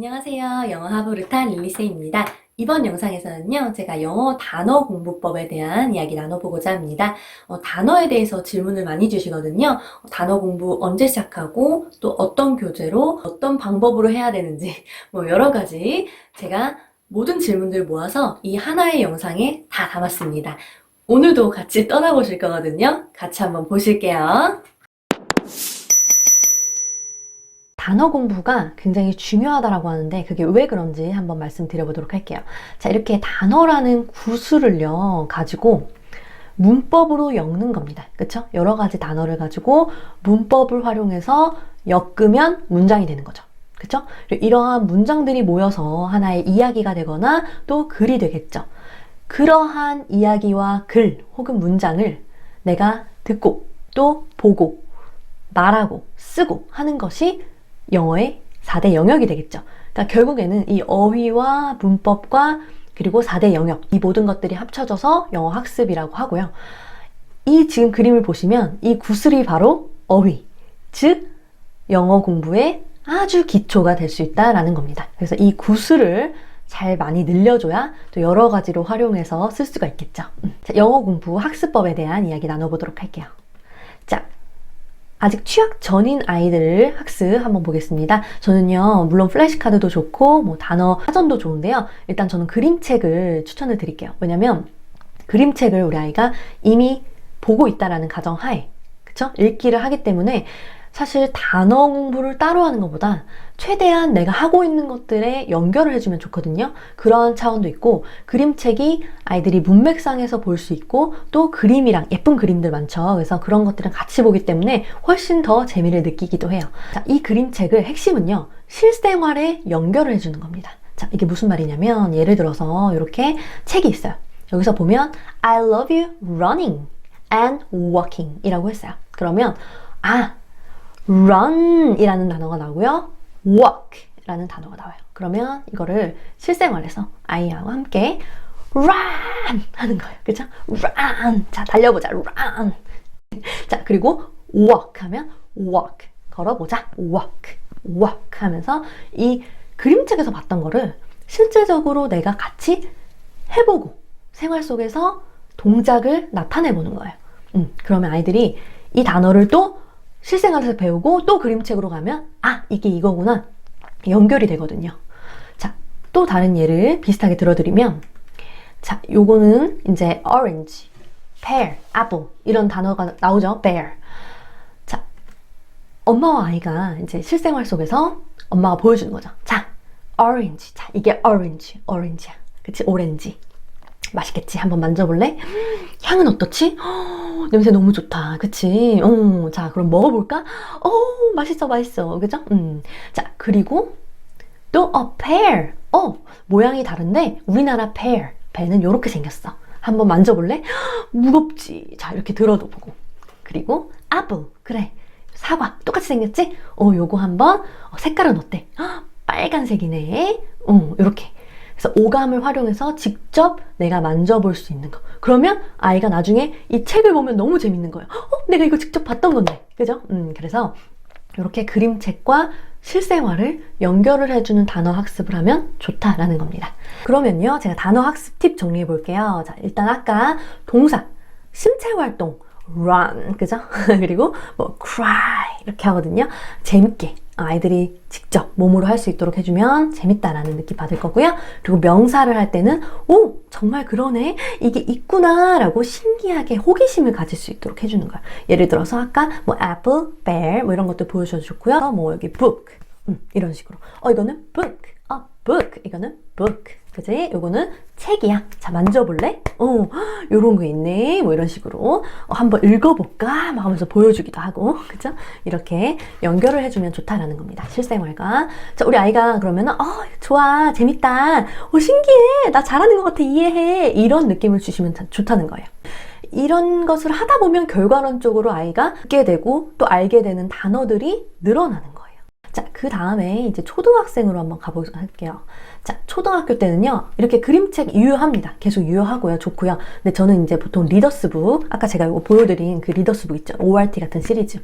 안녕하세요. 영어 하부르타 릴리세입니다. 이번 영상에서는요, 제가 영어 단어 공부법에 대한 이야기 나눠보고자 합니다. 단어에 대해서 질문을 많이 주시거든요. 단어 공부 언제 시작하고, 또 어떤 교재로, 어떤 방법으로 해야 되는지, 여러 가지 제가 모든 질문들 모아서 이 하나의 영상에 다 담았습니다. 오늘도 같이 떠나보실 거거든요. 같이 한번 보실게요. 단어 공부가 굉장히 중요하다고 하는데 그게 왜 그런지 한번 말씀드려보도록 할게요. 자, 이렇게 단어라는 구술을요 가지고 문법으로 엮는 겁니다. 그쵸? 여러 가지 단어를 가지고 문법을 활용해서 엮으면 문장이 되는 거죠. 그쵸? 이러한 문장들이 모여서 하나의 이야기가 되거나 또 글이 되겠죠. 그러한 이야기와 글 혹은 문장을 내가 듣고 또 보고 말하고 쓰고 하는 것이 영어의 4대 영역이 되겠죠. 그러니까 결국에는 이 어휘와 문법과 그리고 4대 영역, 이 모든 것들이 합쳐져서 영어 학습이라고 하고요. 이 지금 그림을 보시면 이 구슬이 바로 어휘, 즉 영어 공부의 아주 기초가 될 수 있다라는 겁니다. 그래서 이 구슬을 잘 많이 늘려줘야 또 여러 가지로 활용해서 쓸 수가 있겠죠. 자, 영어 공부 학습법에 대한 이야기 나눠보도록 할게요. 자, 아직 취학 전인 아이들 학습 한번 보겠습니다. 저는요, 물론 플래시카드도 좋고 단어 사전도 좋은데요. 일단 저는 그림책을 추천을 드릴게요. 왜냐면 그림책을 우리 아이가 이미 보고 있다라는 가정하에, 그쵸? 읽기를 하기 때문에 사실 단어 공부를 따로 하는 것보다 최대한 내가 하고 있는 것들에 연결을 해주면 좋거든요. 그러한 차원도 있고, 그림책이 아이들이 문맥상에서 볼 수 있고 또 그림이랑 예쁜 그림들 많죠. 그래서 그런 것들은 같이 보기 때문에 훨씬 더 재미를 느끼기도 해요. 자, 이 그림책을 핵심은요, 실생활에 연결을 해주는 겁니다. 자, 이게 무슨 말이냐면 예를 들어서 이렇게 책이 있어요. 여기서 보면 I love you running and walking 이라고 했어요. 그러면 run 이라는 단어가 나오고요. walk 라는 단어가 나와요. 그러면 이거를 실생활에서 아이하고 함께 run 하는 거예요. 그쵸? run. 자, 달려보자. run. 자, 그리고 walk 하면 walk. 걸어보자. walk. walk 하면서 이 그림책에서 봤던 거를 실제적으로 내가 같이 해보고 생활 속에서 동작을 나타내보는 거예요. 그러면 아이들이 이 단어를 또 실생활에서 배우고 또 그림책으로 가면 이게 이거구나 연결이 되거든요. 자, 또 다른 예를 비슷하게 들어드리면, 자, 요거는 이제 orange, pear, apple 이런 단어가 나오죠. bear. 자, 엄마와 아이가 이제 실생활 속에서 엄마가 보여주는 거죠. 자, orange. 자, 이게 orange야. 그치? 오렌지. 맛있겠지? 한번 만져볼래? 향은 어떻지? 냄새 너무 좋다. 그치? 자, 그럼 먹어볼까? 맛있어. 그죠? 자, 그리고 또 pear. 모양이 다른데 우리나라 pear. 배는 이렇게 생겼어. 한번 만져볼래? 무겁지? 자, 이렇게 들어도 보고. 그리고 apple. 그래. 사과. 똑같이 생겼지? 요거 한번 색깔은 어때? 빨간색이네. 이렇게. 그래서 오감을 활용해서 직접 내가 만져볼 수 있는 거. 그러면 아이가 나중에 이 책을 보면 너무 재밌는 거예요. 내가 이거 직접 봤던 건데. 그죠? 그래서 이렇게 그림책과 실생활을 연결을 해주는 단어 학습을 하면 좋다라는 겁니다. 그러면요, 제가 단어 학습 팁 정리해 볼게요. 자, 일단 아까 동사, 신체 활동, run, 그죠? 그리고 cry 이렇게 하거든요. 재밌게 아이들이 직접 몸으로 할 수 있도록 해주면 재밌다라는 느낌 받을 거고요. 그리고 명사를 할 때는 정말 그러네, 이게 있구나 라고 신기하게 호기심을 가질 수 있도록 해주는 거예요. 예를 들어서 아까 apple, bear 이런 것도 보여줘도 좋고요. 여기 book 이런 식으로 이거는 book, book 이거는 book, 그치? 요거는 책이야. 자, 만져볼래? 요런 거 있네. 이런 식으로 한번 읽어볼까? 막 하면서 보여주기도 하고, 그죠? 이렇게 연결을 해주면 좋다라는 겁니다. 실생활과. 자, 우리 아이가 그러면은 좋아, 재밌다, 신기해, 나 잘하는 것 같아, 이해해, 이런 느낌을 주시면 좋다는 거예요. 이런 것을 하다 보면 결과론적으로 아이가 듣게 되고 또 알게 되는 단어들이 늘어나는 거예요. 자, 그 다음에 이제 초등학생으로 한번 가보도록 할게요. 자, 초등학교 때는요, 이렇게 그림책 유효합니다. 계속 유효하고요. 좋고요. 근데 저는 이제 보통 리더스북, 아까 제가 이거 보여드린 그 리더스북 있죠. ORT 같은 시리즈.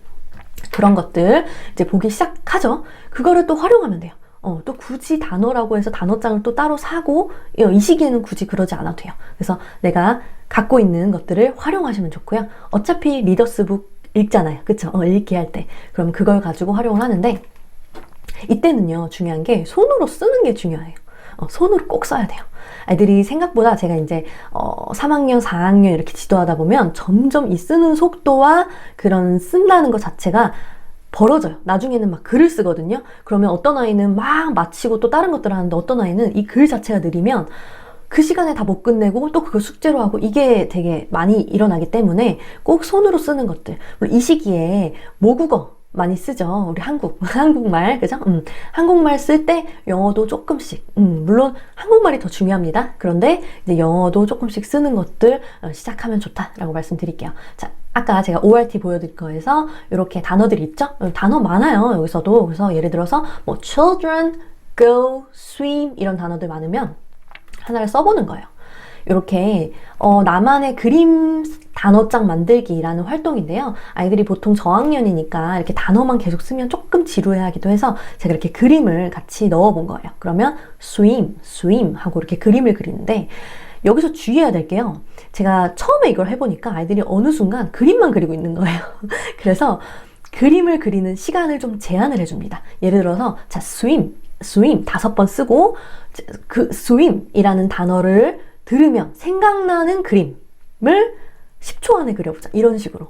그런 것들 이제 보기 시작하죠. 그거를 또 활용하면 돼요. 또 굳이 단어라고 해서 단어장을 또 따로 사고 이 시기에는 굳이 그러지 않아도 돼요. 그래서 내가 갖고 있는 것들을 활용하시면 좋고요. 어차피 리더스북 읽잖아요. 그쵸? 읽기 할 때. 그럼 그걸 가지고 활용을 하는데 이때는요, 중요한 게 손으로 쓰는 게 중요해요. 손으로 꼭 써야 돼요. 아이들이 생각보다 제가 이제 3학년, 4학년 이렇게 지도하다 보면 점점 이 쓰는 속도와 그런 쓴다는 것 자체가 벌어져요. 나중에는 막 글을 쓰거든요. 그러면 어떤 아이는 막 마치고 또 다른 것들을 하는데 어떤 아이는 이 글 자체가 느리면 그 시간에 다 못 끝내고 또 그걸 숙제로 하고 이게 되게 많이 일어나기 때문에 꼭 손으로 쓰는 것들. 물론 이 시기에 모국어 많이 쓰죠. 우리 한국말, 그죠? 한국말 쓸 때 영어도 조금씩, 물론 한국말이 더 중요합니다. 그런데 이제 영어도 조금씩 쓰는 것들 시작하면 좋다라고 말씀드릴게요. 자, 아까 제가 ORT 보여드릴 거에서 이렇게 단어들이 있죠? 단어 많아요, 여기서도. 그래서 예를 들어서 뭐 children, go, swim 이런 단어들 많으면 하나를 써보는 거예요. 이렇게 나만의 그림 단어장 만들기라는 활동인데요. 아이들이 보통 저학년이니까 이렇게 단어만 계속 쓰면 조금 지루해하기도 해서 제가 이렇게 그림을 같이 넣어본 거예요. 그러면 swim 하고 이렇게 그림을 그리는데 여기서 주의해야 될 게요. 제가 처음에 이걸 해보니까 아이들이 어느 순간 그림만 그리고 있는 거예요. 그래서 그림을 그리는 시간을 좀 제한을 해줍니다. 예를 들어서 자, swim 5번 쓰고 그 swim이라는 단어를 들으면 생각나는 그림을 10초 안에 그려보자. 이런 식으로.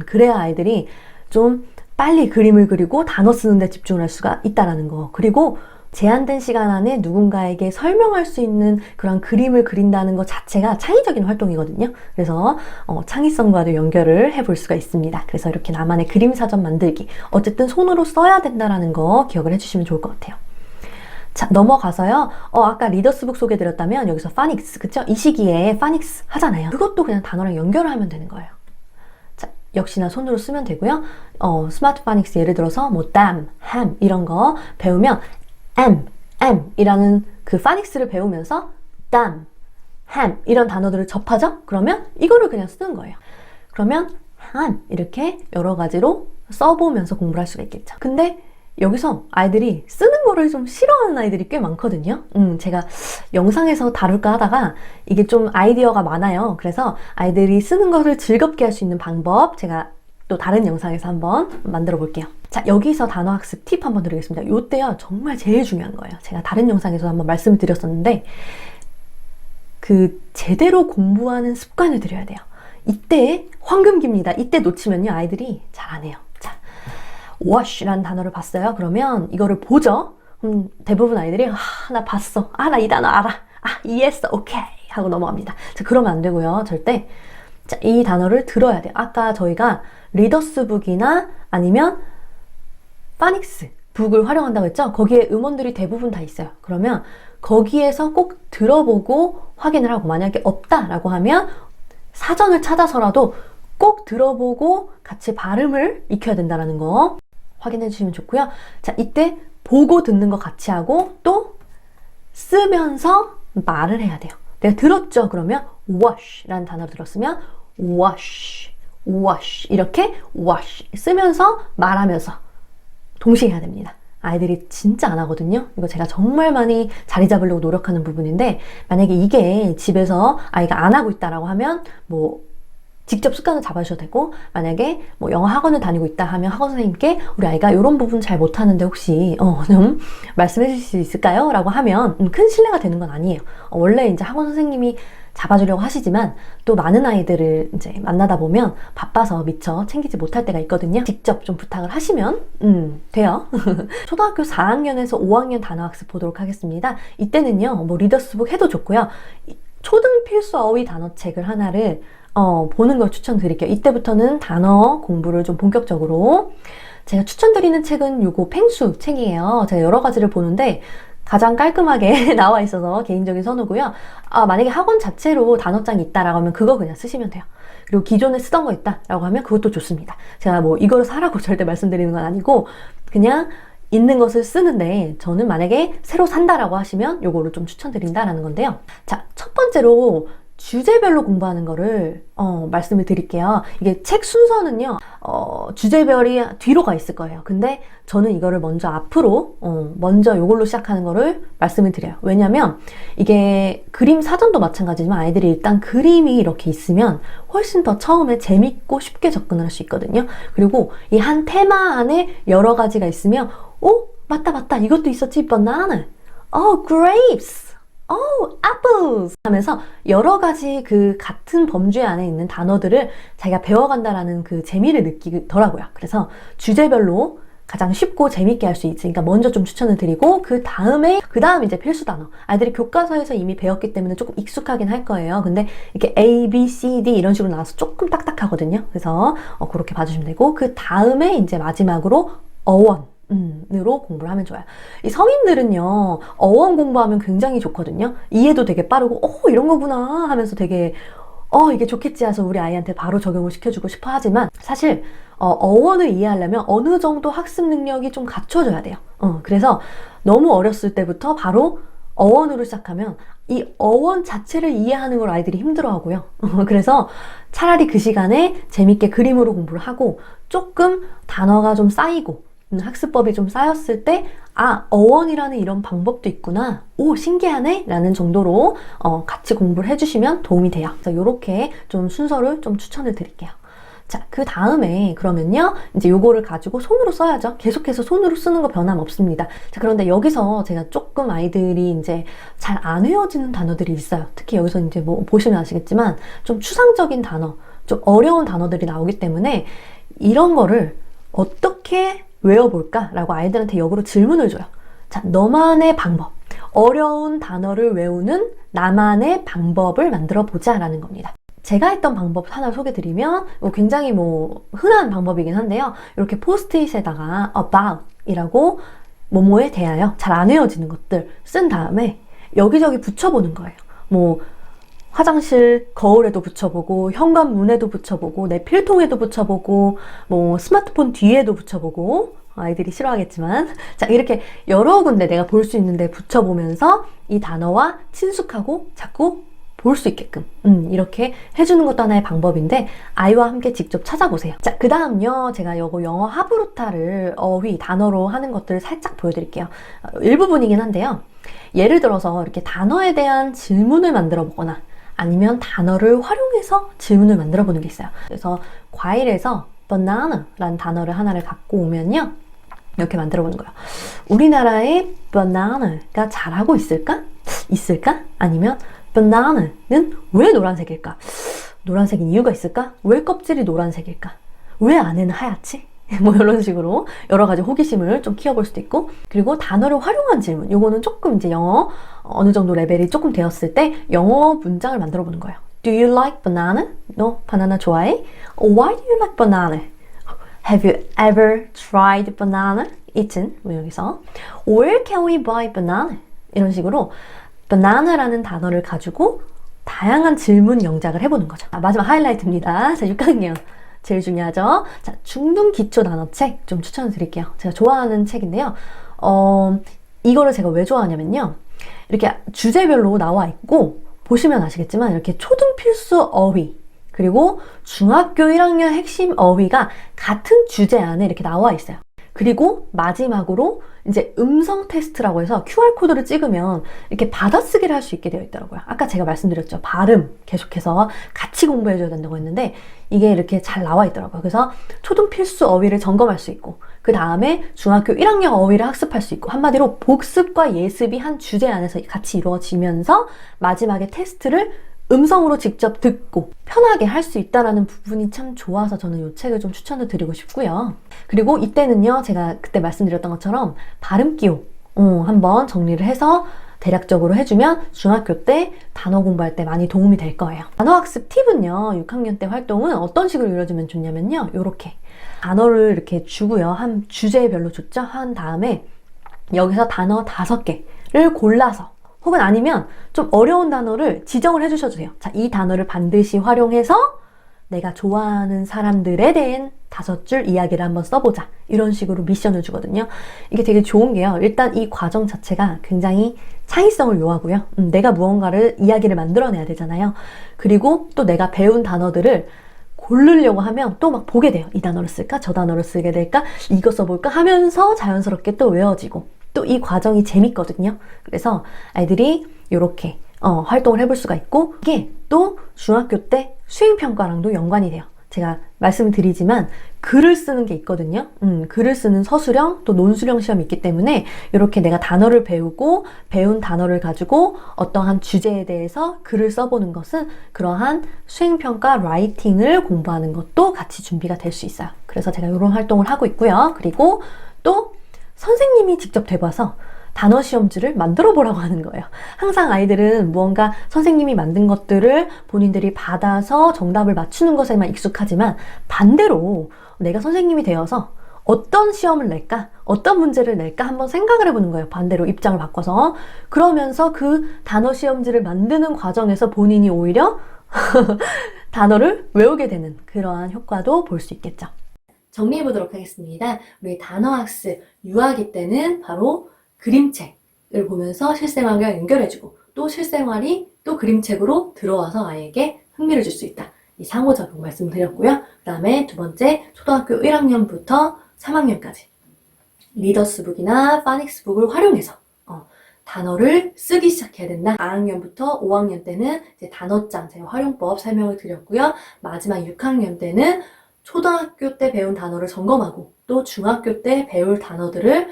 그래야 아이들이 좀 빨리 그림을 그리고 단어 쓰는 데 집중을 할 수가 있다라는 거. 그리고 제한된 시간 안에 누군가에게 설명할 수 있는 그런 그림을 그린다는 것 자체가 창의적인 활동이거든요. 그래서 창의성과도 연결을 해볼 수가 있습니다. 그래서 이렇게 나만의 그림 사전 만들기. 어쨌든 손으로 써야 된다라는 거 기억을 해주시면 좋을 것 같아요. 자, 넘어가서요. 아까 리더스북 소개드렸다면 여기서 파닉스, 그쵸? 이 시기에 파닉스 하잖아요. 그것도 그냥 단어랑 연결을 하면 되는 거예요. 자, 역시나 손으로 쓰면 되고요. 스마트 파닉스 예를 들어서 뭐 damn, ham 이런 거 배우면 am 이라는 그 파닉스를 배우면서 damn, ham 이런 단어들을 접하죠? 그러면 이거를 그냥 쓰는 거예요. 그러면 ham 이렇게 여러 가지로 써보면서 공부를 할 수가 있겠죠. 근데 여기서 아이들이 쓰는 거를 좀 싫어하는 아이들이 꽤 많거든요. 제가 영상에서 다룰까 하다가 이게 좀 아이디어가 많아요. 그래서 아이들이 쓰는 거를 즐겁게 할 수 있는 방법 제가 또 다른 영상에서 한번 만들어 볼게요. 자, 여기서 단어 학습 팁 한번 드리겠습니다. 요때요, 정말 제일 중요한 거예요. 제가 다른 영상에서 한번 말씀을 드렸었는데 그 제대로 공부하는 습관을 들여야 돼요. 이때 황금기입니다. 이때 놓치면요, 아이들이 잘 안 해요. wash라는 단어를 봤어요. 그러면 이거를 보죠. 대부분 아이들이 나 봤어. 나 이 단어 알아. 이해했어. 오케이 하고 넘어갑니다. 자, 그러면 안 되고요. 절대 자, 이 단어를 들어야 돼요. 아까 저희가 리더스북이나 아니면 파닉스 북을 활용한다고 했죠. 거기에 음원들이 대부분 다 있어요. 그러면 거기에서 꼭 들어보고 확인을 하고 만약에 없다라고 하면 사전을 찾아서라도 꼭 들어보고 같이 발음을 익혀야 된다는 거 확인해 주시면 좋고요. 자, 이때 보고 듣는 거 같이 하고 또 쓰면서 말을 해야 돼요. 내가 들었죠? 그러면 wash라는 단어를 들었으면 wash 이렇게 wash 쓰면서 말하면서 동시에 해야 됩니다. 아이들이 진짜 안 하거든요. 이거 제가 정말 많이 자리 잡으려고 노력하는 부분인데 만약에 이게 집에서 아이가 안 하고 있다라고 하면 뭐 직접 습관을 잡아주셔도 되고 만약에 뭐 영어 학원을 다니고 있다 하면 학원 선생님께 우리 아이가 이런 부분 잘 못하는데 혹시 좀 말씀해 주실 수 있을까요? 라고 하면 큰 신뢰가 되는 건 아니에요. 원래 이제 학원 선생님이 잡아주려고 하시지만 또 많은 아이들을 이제 만나다 보면 바빠서 미처 챙기지 못할 때가 있거든요. 직접 좀 부탁을 하시면 돼요. 초등학교 4학년에서 5학년 단어학습 보도록 하겠습니다. 이때는요 뭐 리더스북 해도 좋고요. 초등 필수 어휘 단어책을 하나를 보는 걸 추천드릴게요. 이때부터는 단어 공부를 좀 본격적으로 제가 추천드리는 책은 요거 펭수 책이에요. 제가 여러 가지를 보는데 가장 깔끔하게 나와 있어서 개인적인 선호고요. 만약에 학원 자체로 단어장이 있다라고 하면 그거 그냥 쓰시면 돼요. 그리고 기존에 쓰던 거 있다라고 하면 그것도 좋습니다. 제가 뭐 이걸 사라고 절대 말씀드리는 건 아니고 그냥 있는 것을 쓰는데 저는 만약에 새로 산다라고 하시면 요거를 좀 추천드린다라는 건데요. 자, 첫 번째로 주제별로 공부하는 거를 말씀을 드릴게요. 이게 책 순서는요, 주제별이 뒤로 가 있을 거예요. 근데 저는 이거를 먼저 앞으로, 먼저 이걸로 시작하는 거를 말씀을 드려요. 왜냐면 이게 그림 사전도 마찬가지지만 아이들이 일단 그림이 이렇게 있으면 훨씬 더 처음에 재밌고 쉽게 접근을 할 수 있거든요. 그리고 이 한 테마 안에 여러 가지가 있으면, 맞다, 이것도 있었지, 바나나. grapes. apples 하면서 여러 가지 그 같은 범주에 안에 있는 단어들을 자기가 배워간다라는 그 재미를 느끼더라고요. 그래서 주제별로 가장 쉽고 재밌게 할 수 있으니까 먼저 좀 추천을 드리고 그 다음 이제 필수 단어. 아이들이 교과서에서 이미 배웠기 때문에 조금 익숙하긴 할 거예요. 근데 이렇게 A, B, C, D 이런 식으로 나와서 조금 딱딱하거든요. 그래서 그렇게 봐주시면 되고 그 다음에 이제 마지막으로 어원. 으로 공부를 하면 좋아요. 이 성인들은요, 어원 공부하면 굉장히 좋거든요. 이해도 되게 빠르고, 이런 거구나 하면서 되게, 이게 좋겠지 해서 우리 아이한테 바로 적용을 시켜주고 싶어 하지만, 사실, 어원을 이해하려면 어느 정도 학습 능력이 좀 갖춰져야 돼요. 그래서 너무 어렸을 때부터 바로 어원으로 시작하면 이 어원 자체를 이해하는 걸 아이들이 힘들어 하고요. 그래서 차라리 그 시간에 재밌게 그림으로 공부를 하고, 조금 단어가 좀 쌓이고, 학습법이 좀 쌓였을 때 어원이라는 이런 방법도 있구나, 신기하네 라는 정도로 같이 공부를 해주시면 도움이 돼요. 그래서 이렇게 좀 순서를 좀 추천을 드릴게요. 자, 그 다음에 그러면요, 이제 요거를 가지고 손으로 써야죠. 계속해서 손으로 쓰는 거 변함없습니다. 자, 그런데 여기서 제가 조금 아이들이 이제 잘 안 외워지는 단어들이 있어요. 특히 여기서 이제 뭐 보시면 아시겠지만 좀 추상적인 단어, 좀 어려운 단어들이 나오기 때문에 이런 거를 어떻게 외워볼까라고 아이들한테 역으로 질문을 줘요. 자, 너만의 방법. 어려운 단어를 외우는 나만의 방법을 만들어 보자라는 겁니다. 제가 했던 방법 하나 소개드리면 굉장히 흔한 방법이긴 한데요. 이렇게 포스트잇에다가 about 이라고 뭐뭐에 대하여 잘 안 외워지는 것들 쓴 다음에 여기저기 붙여보는 거예요. 화장실 거울에도 붙여보고, 현관문에도 붙여보고, 내 필통에도 붙여보고, 스마트폰 뒤에도 붙여보고, 아이들이 싫어하겠지만, 자, 이렇게 여러 군데 내가 볼 수 있는데 붙여보면서 이 단어와 친숙하고 자꾸 볼 수 있게끔 이렇게 해주는 것도 하나의 방법인데 아이와 함께 직접 찾아보세요. 자, 그 다음요, 제가 요거 영어 하브루타를 어휘 단어로 하는 것들을 살짝 보여드릴게요. 일부분이긴 한데요. 예를 들어서 이렇게 단어에 대한 질문을 만들어 보거나 아니면 단어를 활용해서 질문을 만들어 보는 게 있어요. 그래서 과일에서 banana 라는 단어를 하나를 갖고 오면요, 이렇게 만들어 보는 거예요. 우리나라에 banana가 잘하고 있을까? 아니면 banana는 왜 노란색일까? 노란색인 이유가 있을까? 왜 껍질이 노란색일까? 왜 안에는 하얗지? 이런 식으로 여러 가지 호기심을 좀 키워볼 수도 있고, 그리고 단어를 활용한 질문. 요거는 조금 이제 영어 어느 정도 레벨이 조금 되었을 때 영어 문장을 만들어 보는 거예요. Do you like banana? 너 바나나 좋아해? Why do you like banana? Have you ever tried banana? eaten? 여기서 Where can we buy banana? 이런 식으로 banana라는 단어를 가지고 다양한 질문 영작을 해보는 거죠. 마지막 하이라이트입니다. 자, 6학년. 제일 중요하죠. 자, 중등 기초 단어책 좀 추천을 드릴게요. 제가 좋아하는 책인데요. 이거를 제가 왜 좋아하냐면요, 이렇게 주제별로 나와 있고, 보시면 아시겠지만 이렇게 초등 필수 어휘 그리고 중학교 1학년 핵심 어휘가 같은 주제 안에 이렇게 나와 있어요. 그리고 마지막으로 이제 음성 테스트라고 해서 QR코드를 찍으면 이렇게 받아쓰기를 할 수 있게 되어 있더라고요. 아까 제가 말씀드렸죠. 발음 계속해서 같이 공부해줘야 된다고 했는데 이게 이렇게 잘 나와 있더라고요. 그래서 초등 필수 어휘를 점검할 수 있고, 그 다음에 중학교 1학년 어휘를 학습할 수 있고, 한마디로 복습과 예습이 한 주제 안에서 같이 이루어지면서 마지막에 테스트를 음성으로 직접 듣고 편하게 할 수 있다는 부분이 참 좋아서 저는 이 책을 좀 추천을 드리고 싶고요. 그리고 이때는요, 제가 그때 말씀드렸던 것처럼 발음 기호 한번 정리를 해서 대략적으로 해주면 중학교 때 단어 공부할 때 많이 도움이 될 거예요. 단어 학습 팁은요, 6학년 때 활동은 어떤 식으로 이루어지면 좋냐면요, 요렇게 단어를 이렇게 주고요, 한 주제별로 줬죠. 한 다음에 여기서 단어 5개를 골라서, 혹은 아니면 좀 어려운 단어를 지정을 해주셔도 돼요. 자, 이 단어를 반드시 활용해서 내가 좋아하는 사람들에 대한 5줄 이야기를 한번 써보자. 이런 식으로 미션을 주거든요. 이게 되게 좋은 게요. 일단 이 과정 자체가 굉장히 창의성을 요하고요. 내가 무언가를 이야기를 만들어내야 되잖아요. 그리고 또 내가 배운 단어들을 고르려고 하면 또 막 보게 돼요. 이 단어를 쓸까? 저 단어를 쓰게 될까? 이거 써볼까? 하면서 자연스럽게 또 외워지고 또 이 과정이 재밌거든요. 그래서 아이들이 이렇게 활동을 해볼 수가 있고 이게 또 중학교 때 수행평가랑도 연관이 돼요. 제가 말씀드리지만 글을 쓰는 게 있거든요. 글을 쓰는 서술형 또 논술형 시험이 있기 때문에 이렇게 내가 단어를 배우고 배운 단어를 가지고 어떠한 주제에 대해서 글을 써보는 것은 그러한 수행평가 라이팅을 공부하는 것도 같이 준비가 될 수 있어요. 그래서 제가 이런 활동을 하고 있고요. 그리고 또 선생님이 직접 돼봐서 단어 시험지를 만들어 보라고 하는 거예요. 항상 아이들은 무언가 선생님이 만든 것들을 본인들이 받아서 정답을 맞추는 것에만 익숙하지만 반대로 내가 선생님이 되어서 어떤 시험을 낼까? 어떤 문제를 낼까? 한번 생각을 해보는 거예요. 반대로 입장을 바꿔서. 그러면서 그 단어 시험지를 만드는 과정에서 본인이 오히려 단어를 외우게 되는 그러한 효과도 볼 수 있겠죠. 정리해 보도록 하겠습니다. 우리 단어학습 유아기 때는 바로 그림책을 보면서 실생활과 연결해주고 또 실생활이 또 그림책으로 들어와서 아이에게 흥미를 줄 수 있다. 이 상호작용 말씀드렸고요. 그 다음에 두 번째 초등학교 1학년부터 3학년까지 리더스북이나 파닉스북을 활용해서 단어를 쓰기 시작해야 된다. 4학년부터 5학년 때는 이제 단어장 제 활용법 설명을 드렸고요. 마지막 6학년 때는 초등학교 때 배운 단어를 점검하고 또 중학교 때 배울 단어들을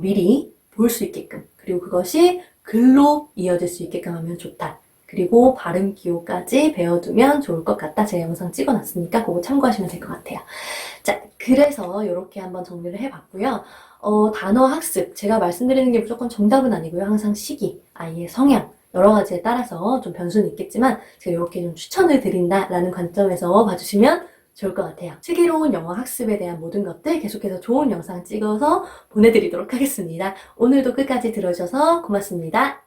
미리 볼 수 있게끔 그리고 그것이 글로 이어질 수 있게끔 하면 좋다. 그리고 발음 기호까지 배워두면 좋을 것 같다. 제가 영상 찍어놨으니까 그거 참고하시면 될 것 같아요. 자, 그래서 이렇게 한번 정리를 해봤고요. 단어 학습 제가 말씀드리는 게 무조건 정답은 아니고요. 항상 시기, 아이의 성향 여러 가지에 따라서 좀 변수는 있겠지만 제가 이렇게 좀 추천을 드린다라는 관점에서 봐주시면 좋을 것 같아요. 슬기로운 영어 학습에 대한 모든 것들 계속해서 좋은 영상 찍어서 보내드리도록 하겠습니다. 오늘도 끝까지 들어주셔서 고맙습니다.